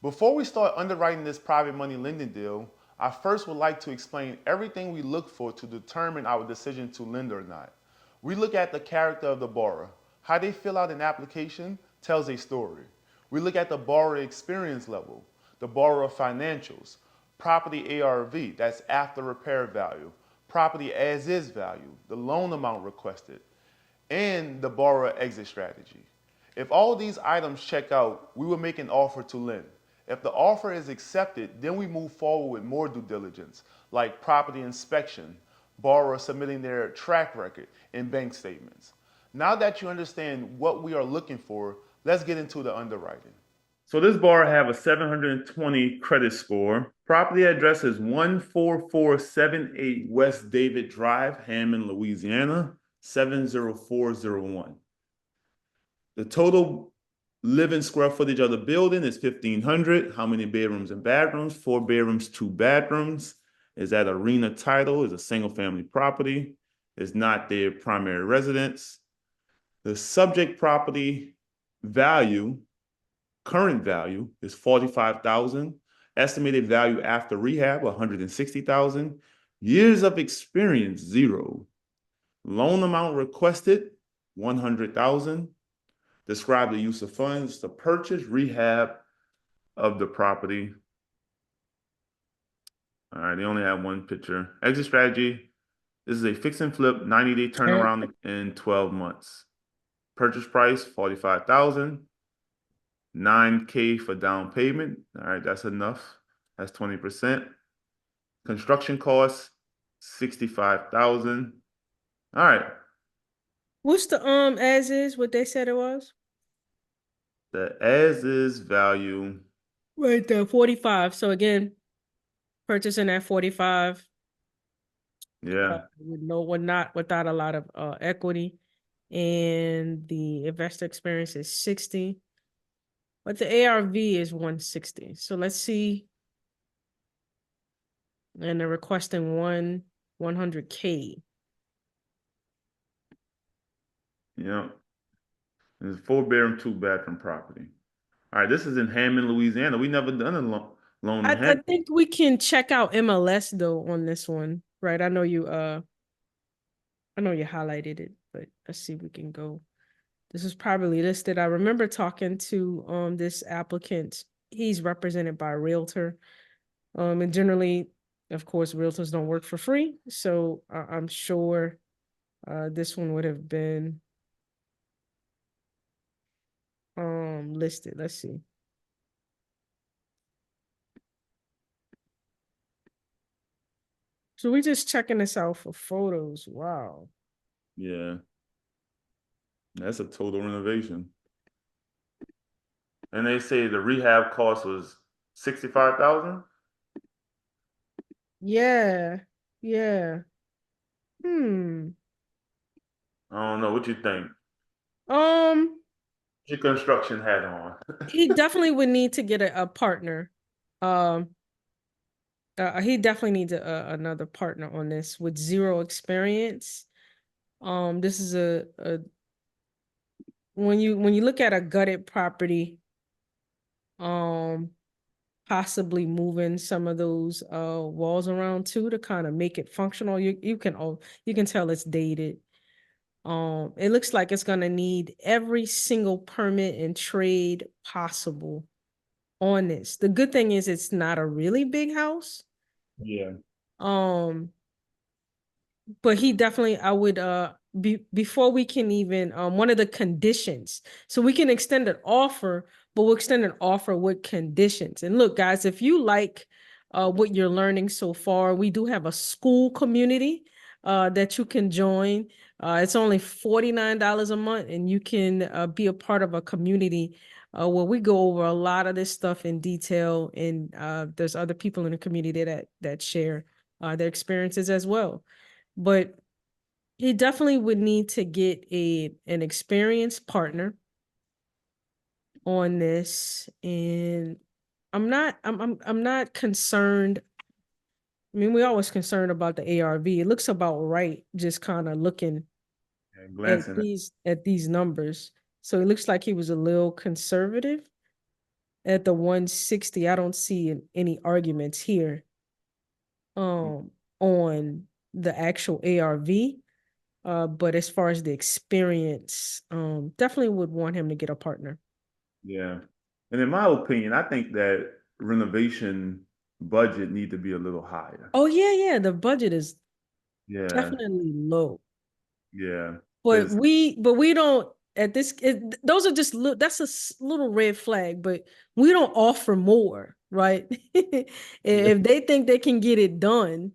Before we start underwriting this private money lending deal, I first would like to explain everything we look for to determine our decision to lend or not. We look at the character of the borrower. How they fill out an application tells a story. We look at the borrower experience level, the borrower financials, property ARV, that's after repair value, property as is value, the loan amount requested, and the borrower exit strategy. If all these items check out, we will make an offer to lend. If the offer is accepted, then we move forward with more due diligence, like property inspection, borrower submitting their track record, and bank statements. Now that you understand what we are looking for, let's get into the underwriting. So this borrower have a 720 credit score. Property address is 14478 West David Drive, Hammond, Louisiana, 70401. The total living square footage of the building is 1,500. How many bedrooms and bathrooms? 4 bedrooms, 2 bathrooms. Is that arena title? Is a single family property. Is not their primary residence. The subject property value, current value, is $45,000. Estimated value after rehab, $160,000. Years of experience, 0. Loan amount requested, $100,000. Describe the use of funds to purchase, rehab of the property. All right, they only have one picture. Exit strategy. This is a fix and flip, 90-day turnaround in 12 months. Purchase price, $45,000. $9K for down payment. All right, that's enough. That's 20%. Construction costs, $65,000. All right. What's the as is what they said it was? The as is value. Right there, 45. So again, purchasing at 45. Yeah. With not without a lot of equity. And the investor experience is 60. But the ARV is 160. So let's see. And they're requesting 100K. Yeah. It's a 4 bedroom, 2 bathroom property. All right, this is in Hammond, Louisiana. We never done a loan in I Hammond. think we can check out MLS though on this one, right? I know you highlighted it, but let's see if we can go. This is probably listed. I remember talking to this applicant. He's represented by a realtor. And generally, of course, realtors don't work for free. So I'm sure this one would have been listed. Let's see. So we're just checking this out for photos. Wow. Yeah, that's a total renovation. And they say the rehab cost was 65,000. Yeah. Yeah. Hmm. I don't know what you think. Um, Your construction hat on. he definitely would need to get a partner. Um, he definitely needs another partner on this with zero experience. This is a when you look at a gutted property, um, possibly moving some of those walls around too to kind of make it functional. You can tell it's dated. It looks like it's gonna need every single permit and trade possible on this. The good thing is it's not a really big house. Yeah. Um, but he definitely, I would before we can even one of the conditions, so we can extend an offer, but we'll extend an offer with conditions. And look, guys, if you like what you're learning so far, we do have a school community that you can join. It's only $49 a month, and you can be a part of a community where we go over a lot of this stuff in detail. And there's other people in the community that share their experiences as well. But he definitely would need to get an experienced partner on this. And I'm not concerned. I mean, we're always concerned about the ARV. It looks about right, just kind of looking And glancing. at these numbers. So it looks like he was a little conservative at the 160. I don't see any arguments here on the actual ARV. But as far as the experience, definitely would want him to get a partner. Yeah. And in my opinion, I think that renovation budget need to be a little higher. Oh yeah, the budget is Yeah. definitely low. Yeah. But Because we don't at this those are just that's a little red flag, but we don't offer more, right? yeah. If they think they can get it done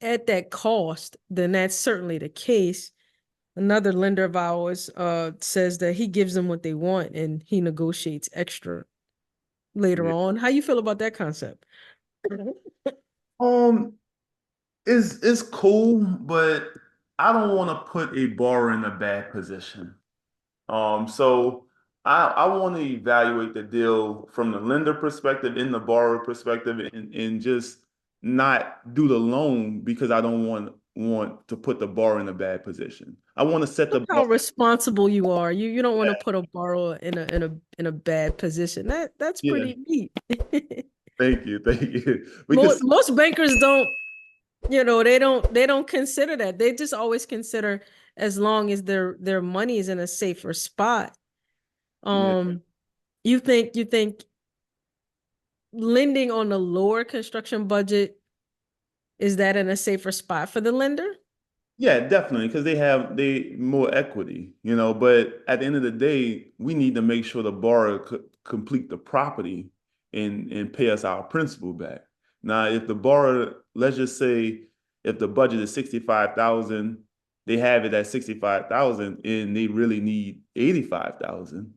at that cost, then that's certainly the case. Another lender of ours says that he gives them what they want and he negotiates extra later Yeah. on. How you feel about that concept? Um, it's cool, but I don't want to put a borrower in a bad position. So I want to evaluate the deal from the lender perspective and the borrower perspective and just not do the loan because I don't want to put the borrower in a bad position. I want to set the Look how bar. responsible you are. You don't want to put a borrower in a bad position. That's Yeah, pretty neat. thank you. most Because most bankers don't, they don't consider that. They just always consider as long as their money is in a safer spot. yeah, Um, you think lending on a lower construction budget, is that in a safer spot for the lender? yeah, definitely, because they more equity, But at the end of the day, we need to make sure the borrower could complete the property and pay us our principal back. Now, if the borrower, let's just say, if the budget is 65,000, they have it at 65,000, and they really need 85,000,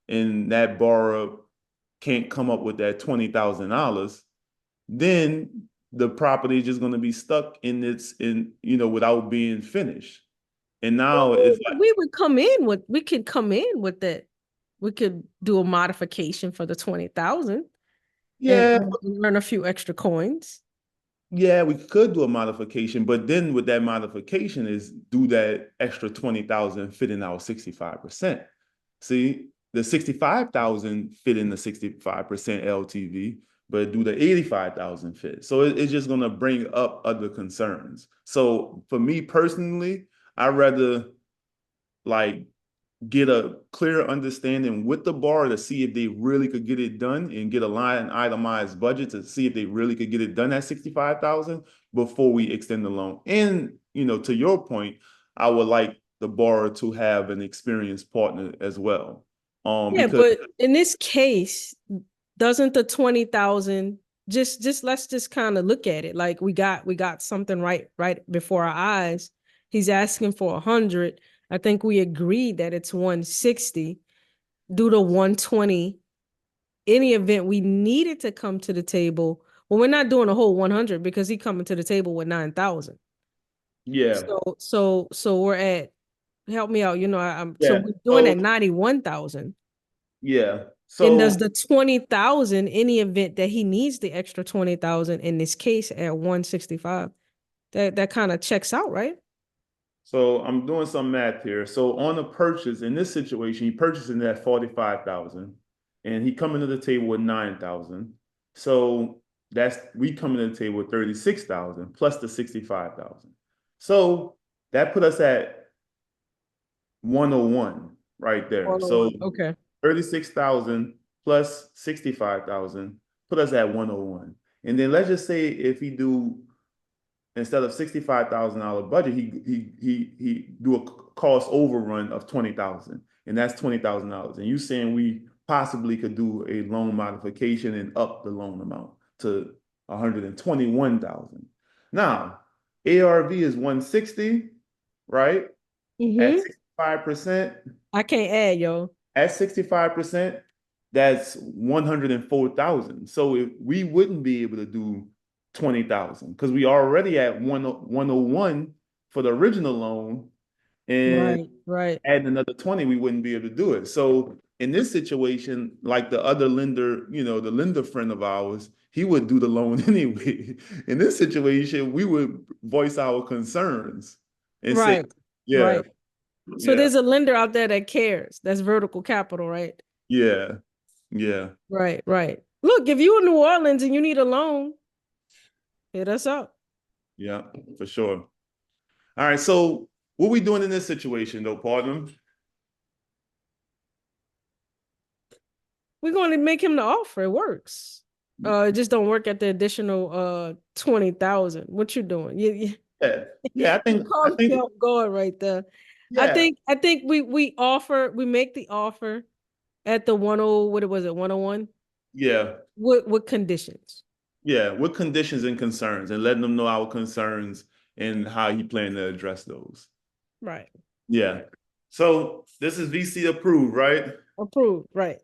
and that borrower can't come up with that $20,000, then the property is just going to be stuck without being finished. And Well, now it's like, we could come in with that. We could do a modification for the 20,000 yeah, and earn a few extra coins. yeah, we could do a modification, but then with that modification is do that extra 20,000 fit in our 65%. See, the 65,000 fit in the 65% LTV, but do the 85,000 fit? So it's just gonna bring up other concerns. So for me personally, I rather like get a clear understanding with the bar to see if they really could get it done and get a line itemized budget to see if they really could get it done at 65,000 before we extend the loan. And, to your point, I would like the borrower to have an experienced partner as well. Yeah, Because but in this case, doesn't the 20,000, just let's just kind of look at it. Like we got something right before our eyes. He's asking for 100. I think we agreed that it's 160. Do the 120. Any event we needed to come to the table. Well, we're not doing a whole 100 because he coming to the table with 9,000. yeah, So we're at, help me out. So yeah. we're doing So at 91,000. yeah. And does So the 20,000, any event that he needs the extra 20,000 in this case at 165, that kind of checks out, right? So I'm doing some math here. So on a purchase, in this situation, he purchasing at 45,000 and he coming to the table with 9,000. So that's we coming to the table with 36,000 plus the 65,000. So that put us at 101 right there. So 101. Okay. 36,000 plus 65,000 put us at 101. And then let's just say if he do instead of $65,000 budget, he do a cost overrun of 20,000, and that's $20,000. And you saying we possibly could do a loan modification and up the loan amount to 121,000. Now, ARV is 160, right? At Mm-hmm. 65%, I can't add, yo. at 65%, that's 104,000. So we wouldn't be able to do 20,000 because we already at 101 for the original loan, and Right, right. adding another 20, we wouldn't be able to do it. So in this situation, like the other lender, the lender friend of ours, he would do the loan anyway. In this situation, we would voice our concerns and say, Right, yeah, right. So yeah, there's a lender out there that cares. That's Vertical Capital, right? yeah. Yeah. Right, right. Look, if you're in New Orleans and you need a loan, hit us up. Yeah, for sure. All right. So what we doing in this situation though, partner? We're going to make him the offer. It works. It just don't work at the additional 20,000. What you doing? Yeah. Yeah, You I called me think, off guard right there. yeah, I think we make the offer at the 10, what was it, 101? yeah, With conditions. yeah. With conditions and concerns and letting them know our concerns and how you plan to address those. Right. Yeah. So this is VC approved, right? Approved. Right.